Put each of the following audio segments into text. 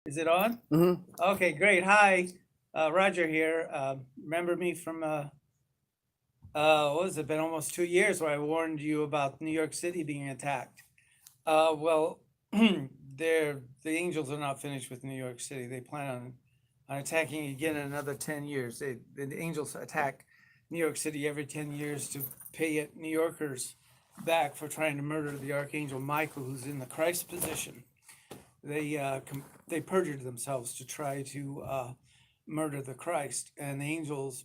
Is it on? Okay, great. Hi, Roger here. Remember me from what has it been almost 2 years where I warned you about New York City being attacked. Well, the Angels are not finished with New York City. They plan on attacking again in another 10 years. The Angels attack New York City every 10 years to pay it New Yorkers back for trying to murder the Archangel Michael, who's in the Christ position. They perjured themselves to try to murder the Christ, and the angels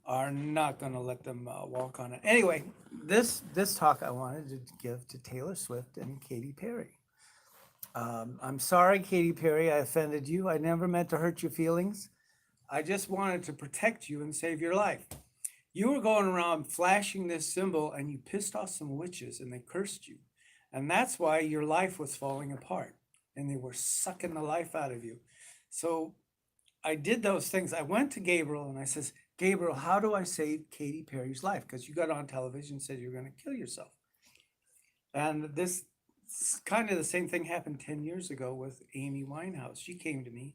are not going to let them walk on it. Anyway, this talk I wanted to give to Taylor Swift and Katy Perry. I'm sorry, Katy Perry, I offended you. I never meant to hurt your feelings. I just wanted to protect you and save your life. You were going around flashing this symbol, and you pissed off some witches, and they cursed you. And that's why your life was falling apart, and they were sucking the life out of you. So I did those things. I went to Gabriel and I says, Gabriel, how do I save Katy Perry's life? Because you got on television and said you're going to kill yourself. And this kind of the same thing happened 10 years ago with Amy Winehouse. She came to me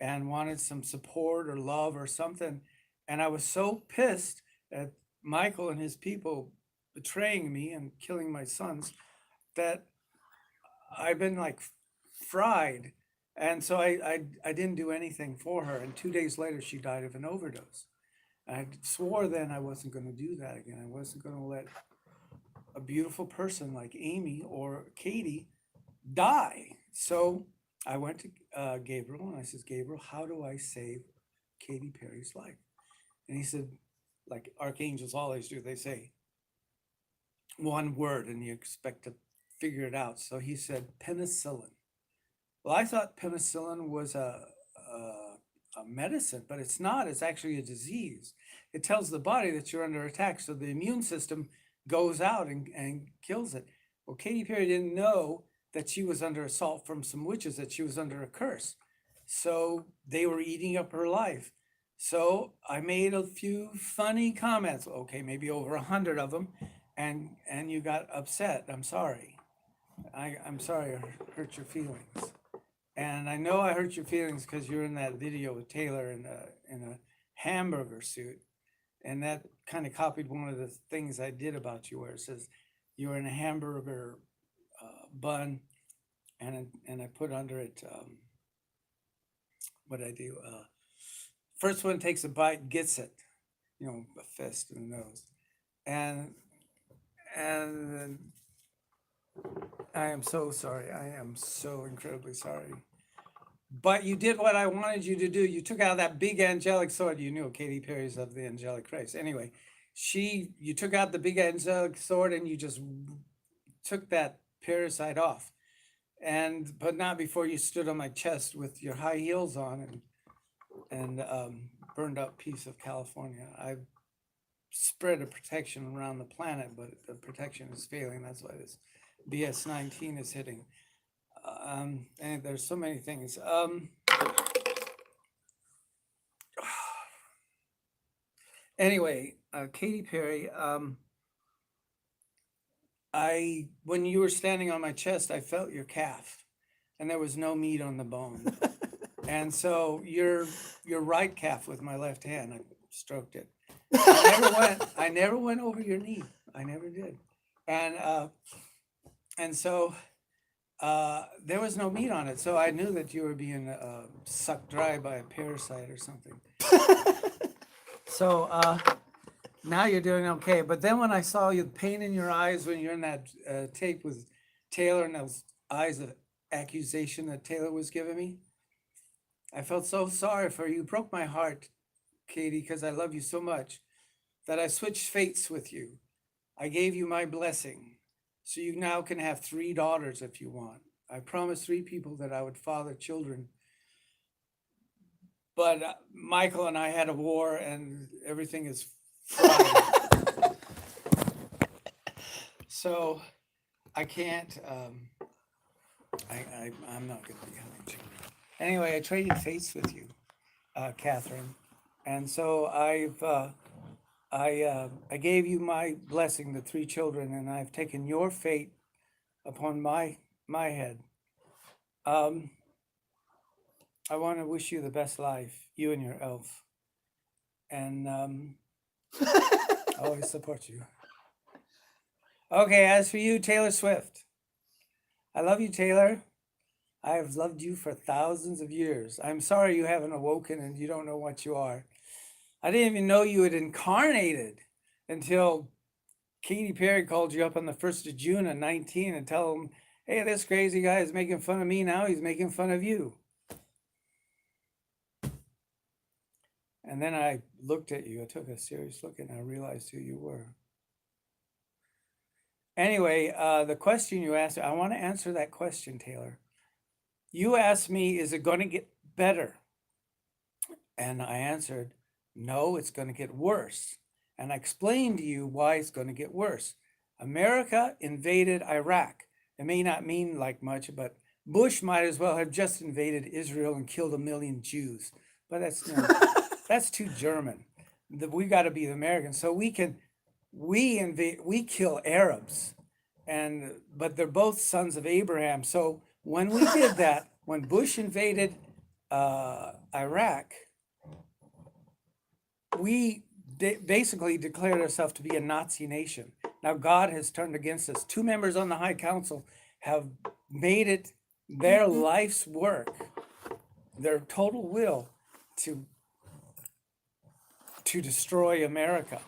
and wanted some support or love or something. And I was so pissed at Michael and his people betraying me and killing my sons that I've been like fried. And so I didn't do anything for her. And 2 days later, she died of an overdose. And I swore then I wasn't going to do that again. I wasn't going to let a beautiful person like Amy or Katy die. So I went to Gabriel and I says, Gabriel, how do I save Katy Perry's life? And he said, like archangels always do, they say one word and you expect to figure it out. So he said, penicillin. Well, I thought penicillin was a medicine, but it's not. It's actually a disease. It tells the body that you're under attack, so the immune system goes out and kills it. Well, Katy Perry didn't know that she was under assault from some witches, that she was under a curse. So they were eating up her life. So I made a few funny comments, okay, maybe over 100 of them, and you got upset. I'm sorry. I'm sorry I hurt your feelings. And I know I hurt your feelings because you're in that video with Taylor in a hamburger suit. And that kind of copied one of the things I did about you, where it says you were in a hamburger bun, and I put under it, what I do. First one takes a bite, gets it, a fist in the nose. And I am so sorry. I am so incredibly sorry. But you did what I wanted you to do. You took out that big angelic sword. You knew Katy Perry's of the angelic race. Anyway, you took out the big angelic sword and you just took that parasite off. But not before you stood on my chest with your high heels on and burned up piece of California. I've spread a protection around the planet, but the protection is failing. That's why this BS-19 is hitting. And there's so many things. Anyway, Katy Perry, when you were standing on my chest, I felt your calf, and there was no meat on the bone. And so your right calf with my left hand, I stroked it. I never went over your knee. I never did. And so there was no meat on it. So I knew that you were being sucked dry by a parasite or something. So now you're doing okay. But then when I saw you, the pain in your eyes when you're in that tape with Taylor and those eyes of accusation that Taylor was giving me, I felt so sorry for you. It broke my heart, Katy, because I love you so much that I switched fates with you. I gave you my blessing. So you now can have 3 daughters if you want. I promised 3 people that I would father children. But Michael and I had a war and everything is fried. So I can't, I'm not going to be having children. Anyway, I traded fates with you, Catherine. And so I gave you my blessing, the 3 children, and I've taken your fate upon my head. I want to wish you the best life, you and your elf. And I always support you. Okay, as for you, Taylor Swift, I love you, Taylor. I have loved you for thousands of years. I'm sorry you haven't awoken and you don't know what you are. I didn't even know you had incarnated until Katy Perry called you up on the 1st of June of 19 and tell him, hey, this crazy guy is making fun of me now. He's making fun of you. And then I looked at you. I took a serious look and I realized who you were. Anyway, the question you asked, I want to answer that question, Taylor. You asked me, is it going to get better? And I answered, no, it's going to get worse. And I explained to you why it's going to get worse. America invaded Iraq. It may not mean like much, but Bush might as well have just invaded Israel and killed 1 million Jews. But that's no, that's too German. We got to be the Americans. So we kill Arabs, but they're both sons of Abraham. So when we did that, when Bush invaded Iraq, we basically declared ourselves to be a Nazi nation. Now God has turned against us. 2 members on the High Council have made it their life's work, their total will to destroy America.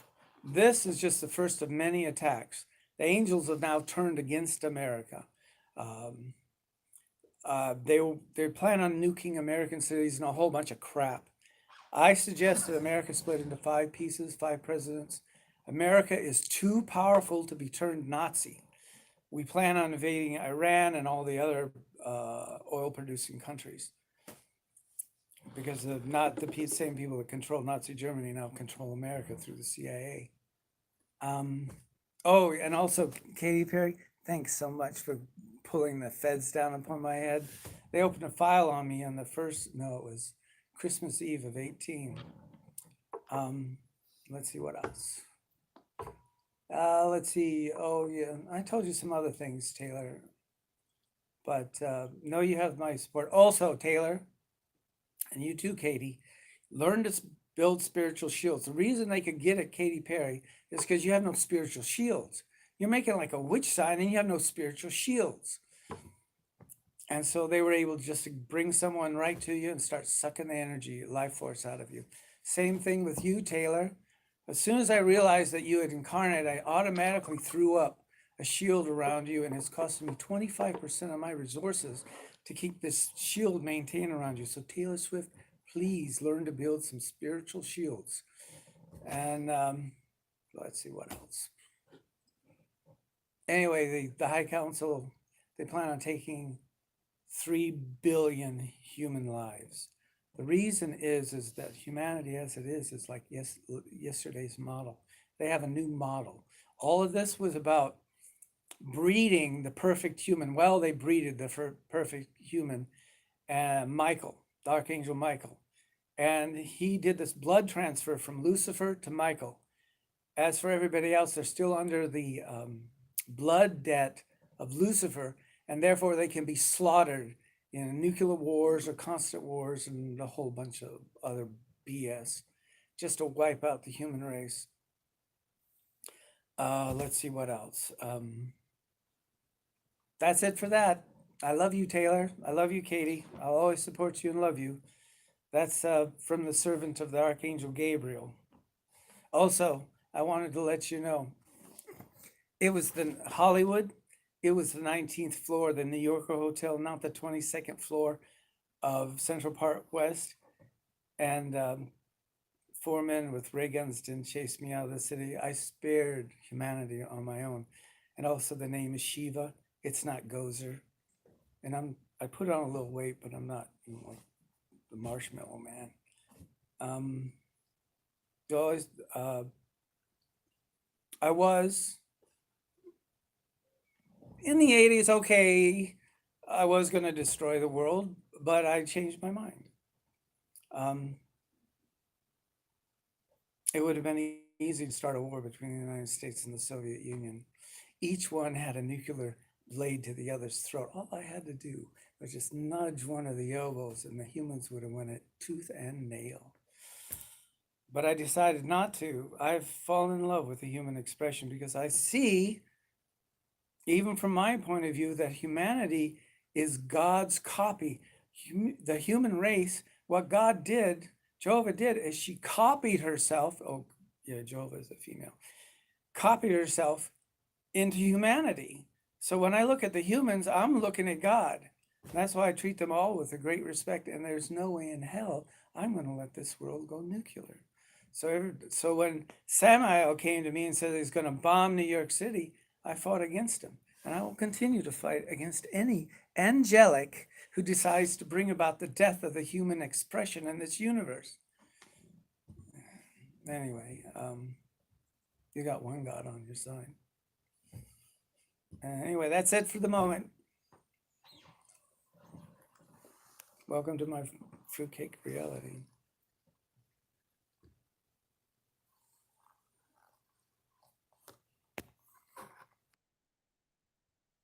This is just the first of many attacks. The angels have now turned against America. They plan on nuking American cities and a whole bunch of crap. I suggest that America split into 5 pieces, 5 presidents. America is too powerful to be turned Nazi. We plan on invading Iran and all the other oil-producing countries, because not the same people that control Nazi Germany now control America through the CIA. Oh, and also, Katy Perry, thanks so much for pulling the feds down upon my head. They opened a file on me on it was Christmas Eve of 18. Let's see what else. Let's see. Oh, yeah. I told you some other things, Taylor. But no, you have my support. Also, Taylor, and you too, Katy, learn to build spiritual shields. The reason they could get at Katy Perry is because you have no spiritual shields. You're making like a witch sign and you have no spiritual shields. And so they were able just to bring someone right to you and start sucking the energy, life force out of you. Same thing with you, Taylor. As soon as I realized that you had incarnated, I automatically threw up a shield around you, and it's costing me 25% of my resources to keep this shield maintained around you. So Taylor Swift, please learn to build some spiritual shields. And let's see what else. Anyway, the High Council, they plan on taking 3 billion human lives. The reason is that humanity as it is like yesterday's model. They have a new model. All of this was about breeding the perfect human. Well, they breeded the perfect human, Michael, the Archangel Michael. And he did this blood transfer from Lucifer to Michael. As for everybody else, they're still under the blood debt of Lucifer, and therefore they can be slaughtered in nuclear wars or constant wars and a whole bunch of other BS just to wipe out the human race. Let's see what else. That's it for that. I love you, Taylor. I love you, Katy. I'll always support you and love you. That's from the servant of the Archangel Gabriel. Also, I wanted to let you know, it was the Hollywood. It was the 19th floor, the New Yorker Hotel, not the 22nd floor of Central Park West. And 4 men with ray guns didn't chase me out of the city. I spared humanity on my own. And also the name is Shiva. It's not Gozer. And I put on a little weight, but I'm not like the Marshmallow Man. I was in the 80s, okay, I was going to destroy the world, but I changed my mind. It would have been easy to start a war between the United States and the Soviet Union. Each one had a nuclear blade to the other's throat. All I had to do or just nudge one of the yogos, and the humans would have won it tooth and nail. But I decided not to. I've fallen in love with the human expression because I see, even from my point of view, that humanity is God's copy. The human race, what God did, Jehovah did, is she copied herself. Oh, yeah, Jehovah is a female. Copied herself into humanity. So when I look at the humans, I'm looking at God. And that's why I treat them all with a great respect. And there's no way in hell I'm going to let this world go nuclear. So when Samael came to me and said he's going to bomb New York City, I fought against him. And I will continue to fight against any angelic who decides to bring about the death of the human expression in this universe. Anyway, you got one God on your side. Anyway, that's it for the moment. Welcome to my fruitcake reality.